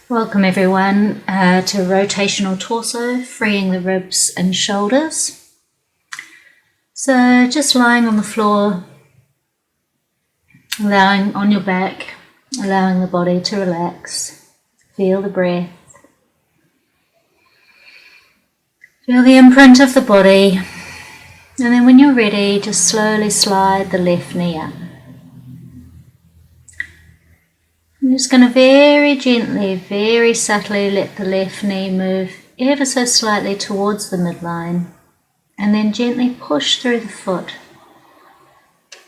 Welcome everyone to rotational torso, freeing the ribs and shoulders. So just lying on the floor, allowing on your back, allowing the body to relax. Feel the breath. Feel the imprint of the body. And then when you're ready, just slowly slide the left knee up. I'm just going to very gently, very subtly let the left knee move ever so slightly towards the midline and then gently push through the foot.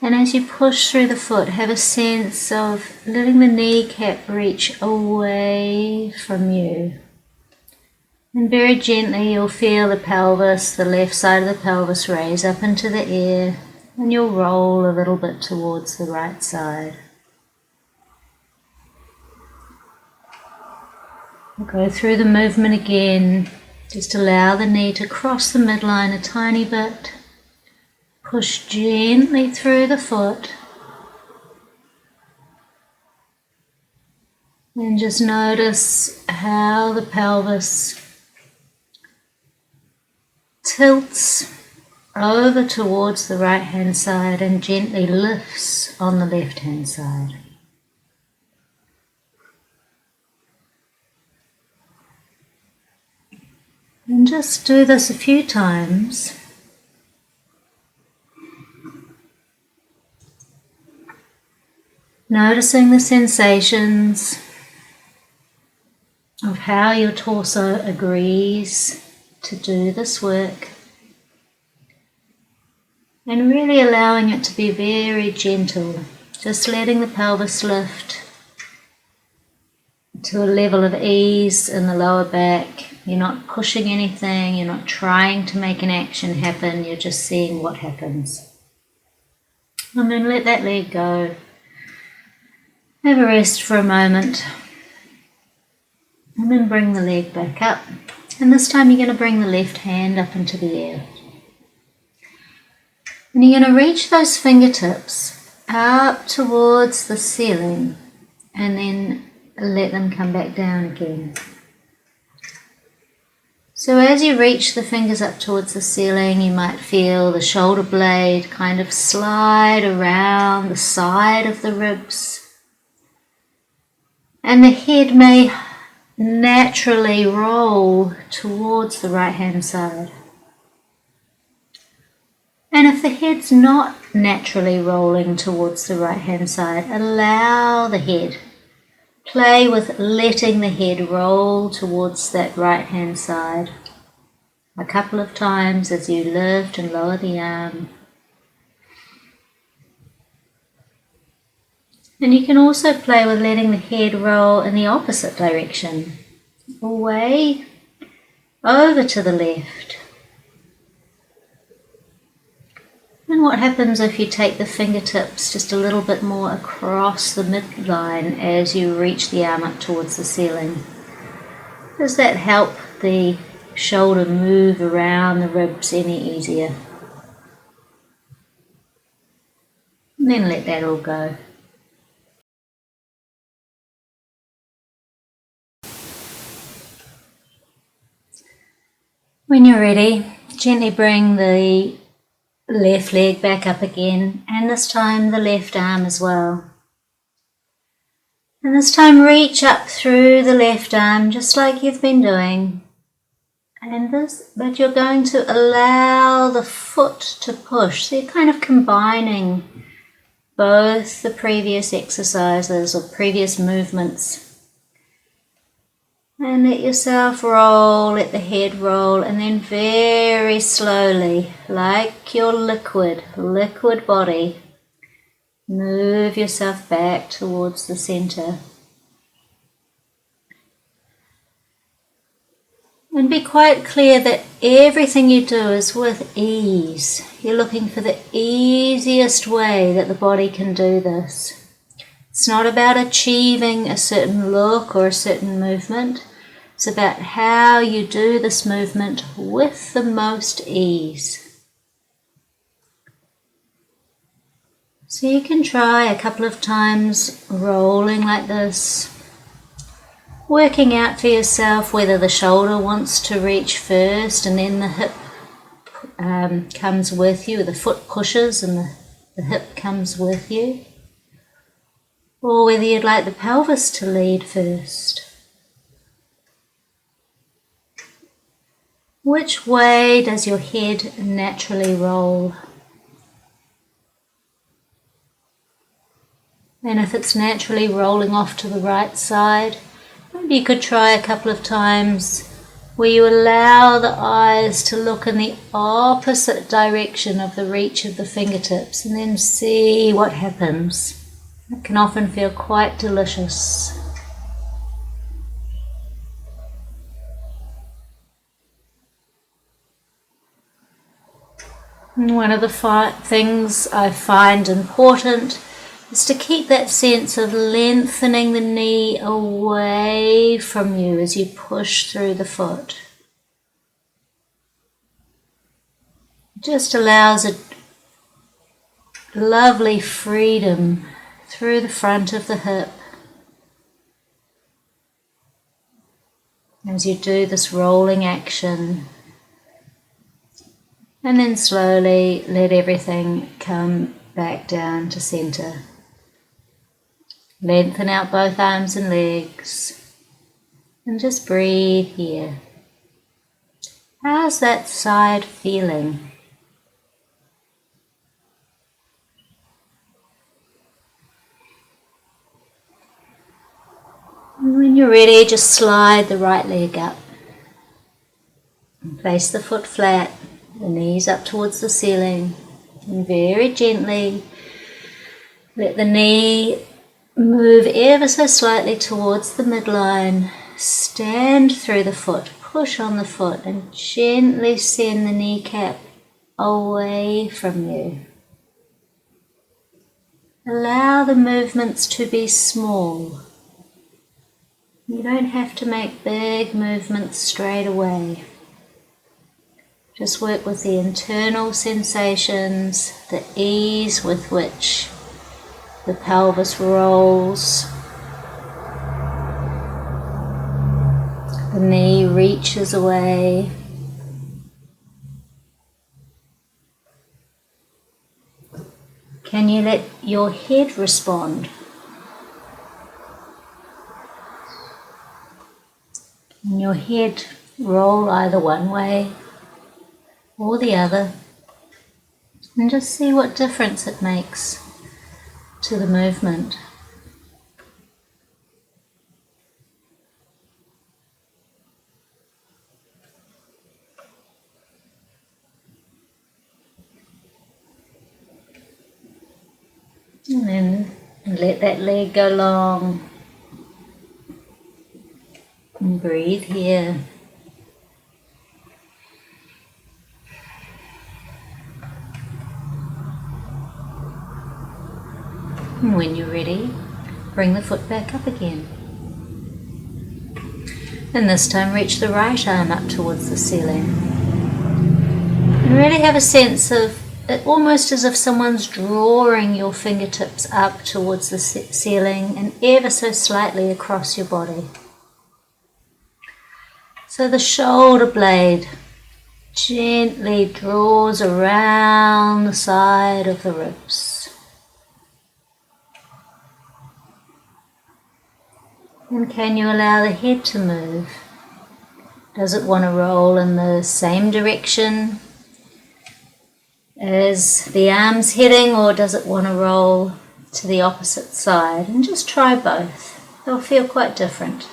And as you push through the foot, have a sense of letting the kneecap reach away from you. And very gently you'll feel the pelvis, the left side of the pelvis raise up into the air, and you'll roll a little bit towards the right side. Go through the movement again. Just allow the knee to cross the midline a tiny bit. Push gently through the foot. And just notice how the pelvis tilts over towards the right hand side and gently lifts on the left hand side. And just do this a few times. Noticing the sensations of how your torso agrees to do this work. And really allowing it to be very gentle. Just letting the pelvis lift to a level of ease in the lower back. You're not pushing anything, you're not trying to make an action happen, you're just seeing what happens. And then let that leg go. Have a rest for a moment. And then bring the leg back up. And this time you're going to bring the left hand up into the air. And you're going to reach those fingertips up towards the ceiling and then let them come back down again. So as you reach the fingers up towards the ceiling, you might feel the shoulder blade kind of slide around the side of the ribs. And the head may naturally roll towards the right hand side. And if the head's not naturally rolling towards the right hand side, allow the head. Play with letting the head roll towards that right hand side a couple of times as you lift and lower the arm. And you can also play with letting the head roll in the opposite direction, away over to the left. And what happens if you take the fingertips just a little bit more across the midline as you reach the arm up towards the ceiling? Does that help the shoulder move around the ribs any easier? And then let that all go. When you're ready, gently bring the left leg back up again, and this time the left arm as well. And this time reach up through the left arm just like you've been doing. But you're going to allow the foot to push. So you're kind of combining both the previous exercises or previous movements. And let yourself roll, let the head roll, and then very slowly, like your liquid body, move yourself back towards the center. And be quite clear that everything you do is with ease. You're looking for the easiest way that the body can do this. It's not about achieving a certain look or a certain movement. It's about how you do this movement with the most ease. So you can try a couple of times rolling like this. working out for yourself whether the shoulder wants to reach first and then the hip comes with you, the foot pushes and the hip comes with you, or whether you'd like the pelvis to lead first. Which way does your head naturally roll? And if it's naturally rolling off to the right side, maybe you could try a couple of times where you allow the eyes to look in the opposite direction of the reach of the fingertips and then see what happens. It can often feel quite delicious. And one of the things I find important is to keep that sense of lengthening the knee away from you as you push through the foot. It just allows a lovely freedom through the front of the hip as you do this rolling action. And then slowly let everything come back down to center. Lengthen out both arms and legs and just breathe here. How's that side feeling? And when you're ready, just slide the right leg up. And place the foot flat, the knees up towards the ceiling, and very gently let the knee move ever so slightly towards the midline. Stand through the foot, push on the foot, and gently send the kneecap away from you. Allow the movements to be small. You don't have to make big movements straight away. Just work with the internal sensations, the ease with which the pelvis rolls, the knee reaches away. Can you let your head respond? Can your head roll either one way or the other? And just see what difference it makes to the movement. And then let that leg go long. And breathe here. And when you're ready, bring the foot back up again. And this time reach the right arm up towards the ceiling. And really have a sense of it, almost as if someone's drawing your fingertips up towards the ceiling and ever so slightly across your body. So the shoulder blade gently draws around the side of the ribs. And can you allow the head to move? Does it want to roll in the same direction as the arms heading, or does it want to roll to the opposite side? And just try both. They'll feel quite different.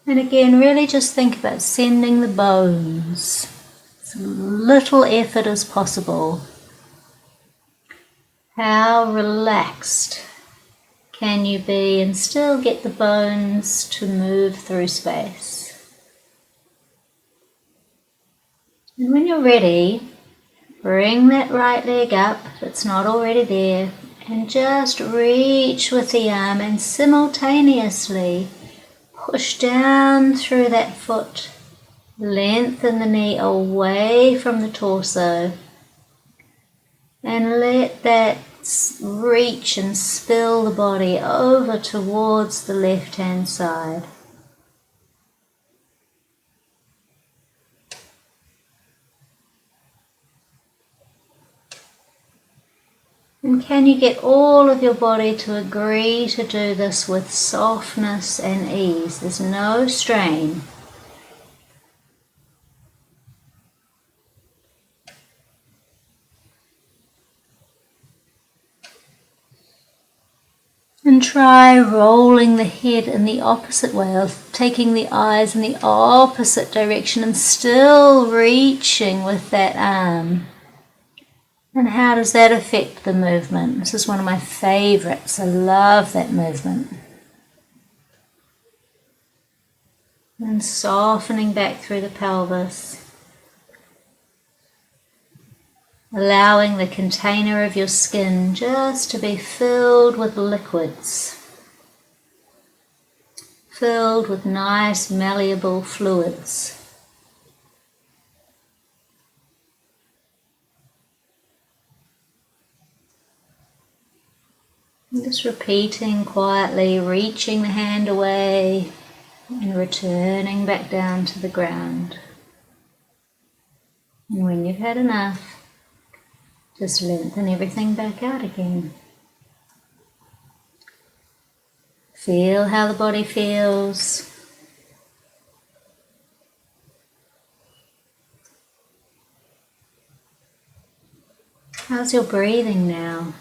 And again, really just think about sending the bones, as little effort as possible. How relaxed can you be and still get the bones to move through space? And when you're ready, bring that right leg up if it's not already there, and just reach with the arm and simultaneously push down through that foot Lengthen the knee away from the torso and let that reach and spill the body over towards the left hand side. And can you get all of your body to agree to do this with softness and ease? There's no strain. And try rolling the head in the opposite way, of taking the eyes in the opposite direction and still reaching with that arm. And how does that affect the movement? This is one of my favorites. I love that movement. And softening back through the pelvis. Allowing the container of your skin just to be filled with liquids. Filled with nice malleable fluids. And just repeating quietly, reaching the hand away and returning back down to the ground. And when you've had enough, just lengthen everything back out again. Feel how the body feels. How's your breathing now?